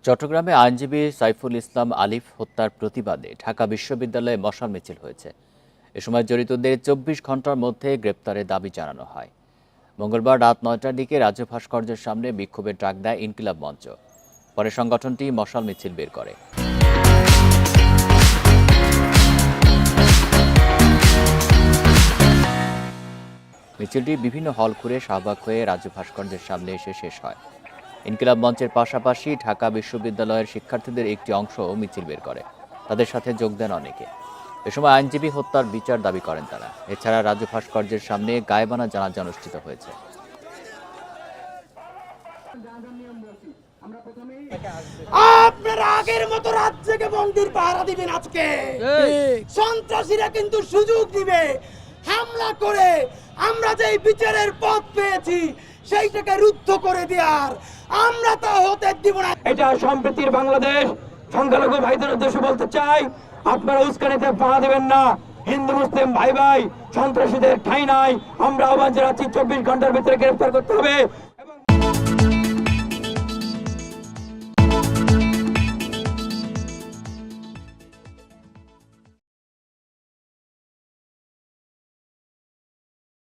চট্টগ্রামে আইনজীবী সাইফুল ইসলাম আলিফ হত্যার প্রতিবাদে ঢাকা বিশ্ববিদ্যালয়ে মশাল মিছিল হয়েছে। এ সময় জড়িতদের ২৪ ঘন্টার মধ্যে গ্রেপ্তারের দাবি জানানো হয়। মঙ্গলবার রাত ৯টার দিকে রাজ্য ভাস্কর্যের সামনে বিক্ষোভের ডাক দেয় ইনকিলাব মঞ্চ। পরে সংগঠনটি মশাল মিছিল বের করে। মিছিলটি বিভিন্ন হল ঘুরে শাহবাগ হয়ে রাজ্য ভাস্কর্যের সামনে এসে শেষ হয়। ইনকিলাব মঞ্চের পাশাপাশি ঢাকা বিশ্ববিদ্যালয়ের শিক্ষার্থীদের একটি অংশ মিছিল বের করে। তাদের সাথে যোগ দেন অনেকে। এ সময় আইনজীবী হত্যার বিচার দাবি করেন তারা। এছাড়া রাজ্য ভাস্কর্যের সামনে গায়েবানা জানাজা অনুষ্ঠিত হয়েছে। আপনারা আগের মতো রাজ্যকে মন্দির পাহারা দিবেন। আজকে সন্ত্রাসীরা কিন্তু সুযোগ দিবে হামলা করে আমরা যেই বিচারের পথ পেয়েছি সেইটাকে রুদ্ধ করে দেওয়ার। আমরা তা হতে দিব না। এটা সম্প্রীতির বাংলাদেশ। সংখ্যালঘু ভাইদের উদ্দেশ্যে বলতে চাই, আপনারা উস্কানিতে পা দেবেন না। হিন্দু মুসলিম ভাই ভাই, সন্ত্রাসীদের ঠাঁই নাই। আমরা আহ্বান জানাচ্ছি ২৪ ঘন্টার ভিতরে গ্রেফতার করতে হবে।